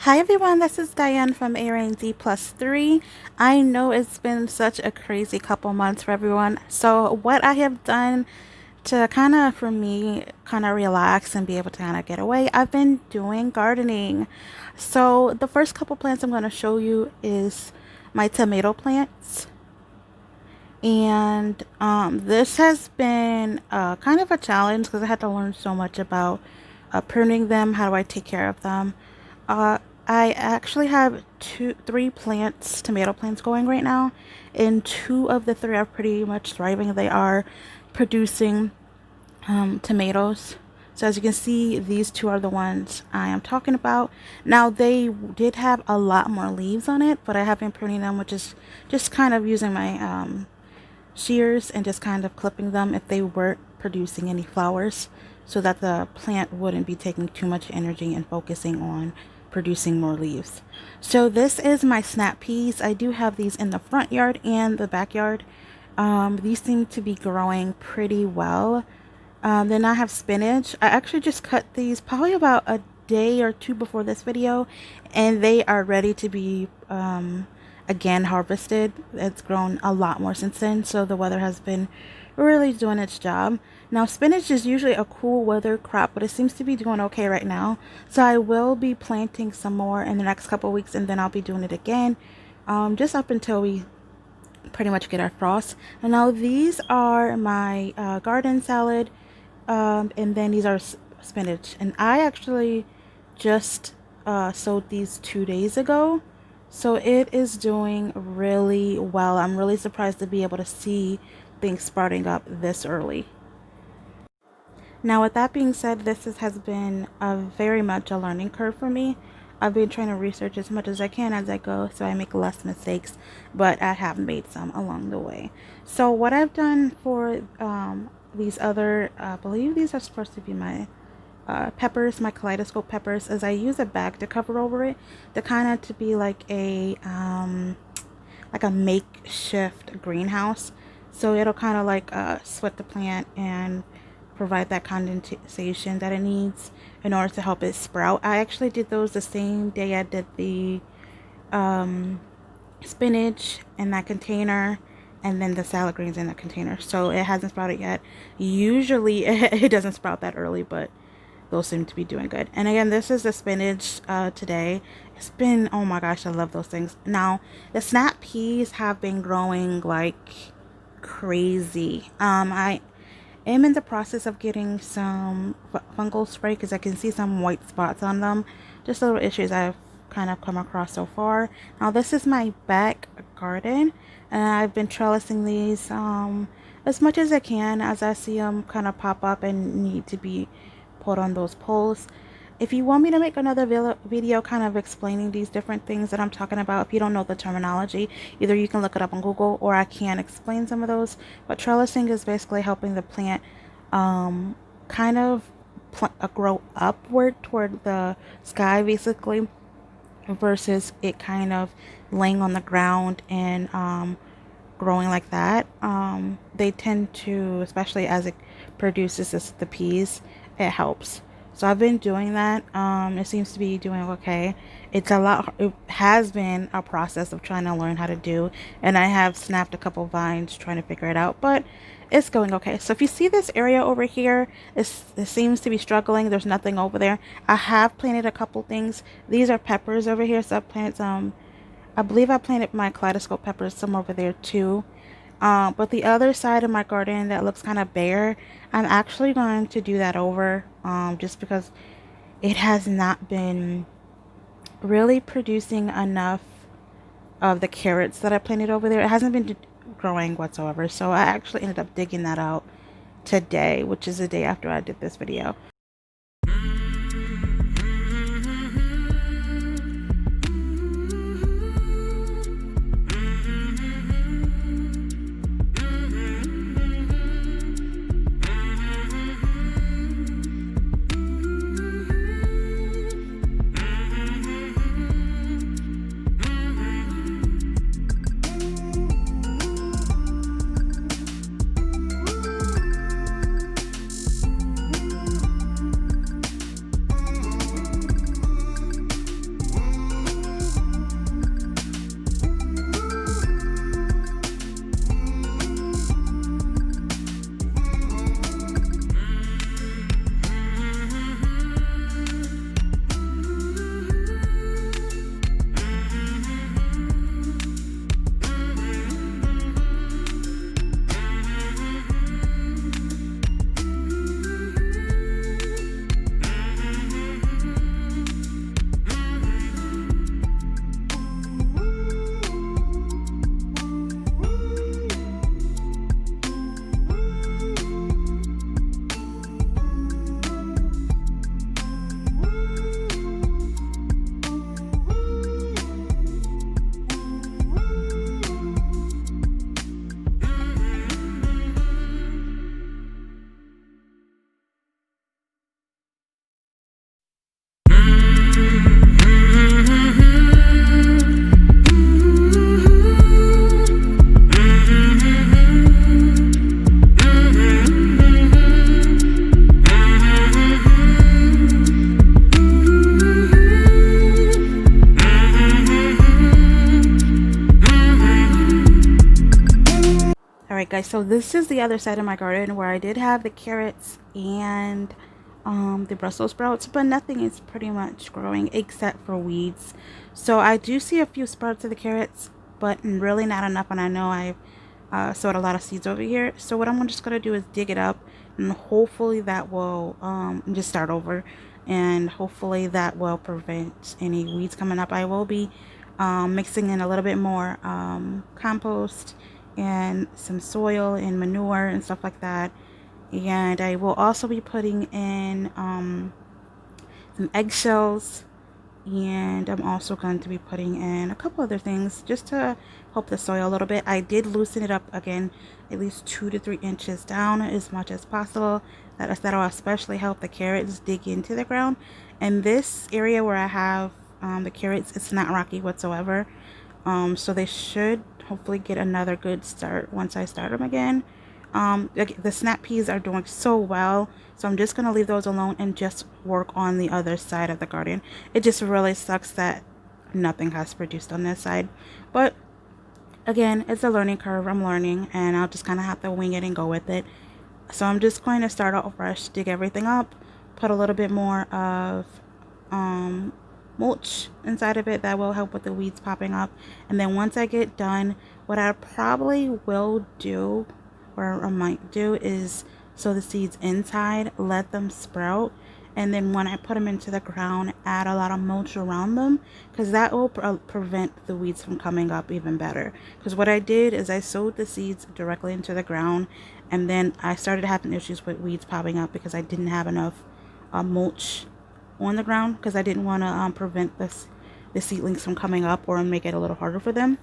Hi everyone, this is Diane from A+D plus 3. I know it's been such a crazy couple months for everyone. So what I have done to for me, kind of relax and be able to kind of get away, I've been doing gardening. So the first couple plants I'm going to show you is my tomato plants. And this has been kind of a challenge because I had to learn so much about pruning them. How do I take care of them? Uh, I actually have three plants, tomato plants going right now, and two of the three are pretty much thriving. They are producing tomatoes. So as you can see, these two are the ones I am talking about. Now they did have a lot more leaves on it, but I have been pruning them, which is just kind of using my shears and just kind of clipping them if they weren't producing any flowers so that the plant wouldn't be taking too much energy and focusing on producing more leaves. So this is my snap peas. I do have these in the front yard and the backyard. These seem to be growing pretty well. Then I have spinach. I actually just cut these probably about a day or two before this video, and they are ready to be again harvested. It's grown a lot more since then, so the weather has been really doing its job. Now spinach is usually a cool weather crop, but it seems to be doing okay right now. So I will be planting some more in the next couple of weeks, and then I'll be doing it again, just up until we pretty much get our frost. And now these are my garden salad, and then these are spinach. And I actually just sowed these 2 days ago. So it is doing really well. I'm really surprised to be able to see things sprouting up this early. Now, with that being said, has been a very much a learning curve for me. I've been trying to research as much as I can as I go so I make less mistakes, but I have made some along the way. So what I've done for these other, I believe these are supposed to be my peppers, my kaleidoscope peppers, is I use a bag to cover over it to kind of to be like a makeshift greenhouse. So it'll kind of like sweat the plant and provide that condensation that it needs in order to help it sprout. I actually did those the same day I did the spinach in that container and then the salad greens in the container. So it hasn't sprouted yet. Usually it doesn't sprout that early, but those seem to be doing good. And again, this is the spinach today. It's been, oh my gosh, I love those things. Now, the snap peas have been growing like crazy. I am in the process of getting some fungal spray because I can see some white spots on them. Just little issues I've kind of come across so far. Now, this is my back garden, and I've been trellising these as much as I can as I see them kind of pop up and need to be put on those poles. If you want me to make another video kind of explaining these different things that I'm talking about, if you don't know the terminology, either you can look it up on Google or I can explain some of those. But trellising is basically helping the plant kind of grow upward toward the sky, basically, versus it kind of laying on the ground and growing like that. They tend to, especially as it produces the peas, it helps. So I've been doing that. It seems to be doing okay. It's a lot. It has been a process of trying to learn how to do, and I have snapped a couple vines trying to figure it out, but it's going okay. So if you see this area over here, it seems to be struggling. There's nothing over there. I have planted a couple things. These are peppers over here. So I planted some. I believe I planted my kaleidoscope peppers some over there too. But the other side of my garden that looks kind of bare, I'm actually going to do that over, just because it has not been really producing enough of the carrots that I planted over there. It hasn't been growing whatsoever. So I actually ended up digging that out today, which is the day after I did this video. guys, so this is the other side of my garden where I did have the carrots and the Brussels sprouts, but nothing is pretty much growing except for weeds. So I do see a few sprouts of the carrots, but really not enough, and I know I've sowed a lot of seeds over here. So what I'm just gonna do is dig it up, and hopefully that will just start over, and hopefully that will prevent any weeds coming up. I will be mixing in a little bit more compost and some soil and manure and stuff like that. And I will also be putting in some eggshells, and I'm also going to be putting in a couple other things just to help the soil a little bit. I did loosen it up again, at least 2 to 3 inches down as much as possible. That'll especially help the carrots dig into the ground. And this area where I have the carrots, it's not rocky whatsoever. So they should hopefully get another good start once I start them again. The snap peas are doing so well, so I'm just gonna leave those alone and just work on the other side of the garden. It just really sucks that nothing has produced on this side, but again, it's a learning curve. I'm learning, and I'll just kind of have to wing it and go with it. So I'm just going to start out fresh, dig everything up, put a little bit more of mulch inside of it that will help with the weeds popping up. And then once I get done, what I probably will do, or I might do, is sow the seeds inside, let them sprout, and then when I put them into the ground, add a lot of mulch around them, because that will prevent the weeds from coming up even better. Because what I did is I sowed the seeds directly into the ground, and then I started having issues with weeds popping up because I didn't have enough mulch on the ground, because I didn't want to prevent the seedlings from coming up or make it a little harder for them.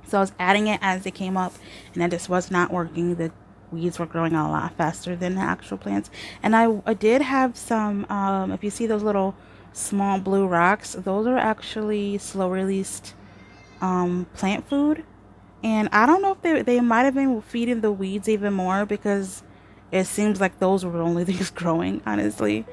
So I was adding it as they came up, and that just was not working. The weeds were growing a lot faster than the actual plants. And I did have some, if you see those little small blue rocks, those are actually slow released plant food. And I don't know if they might have been feeding the weeds even more, because it seems like those were the only things growing, honestly.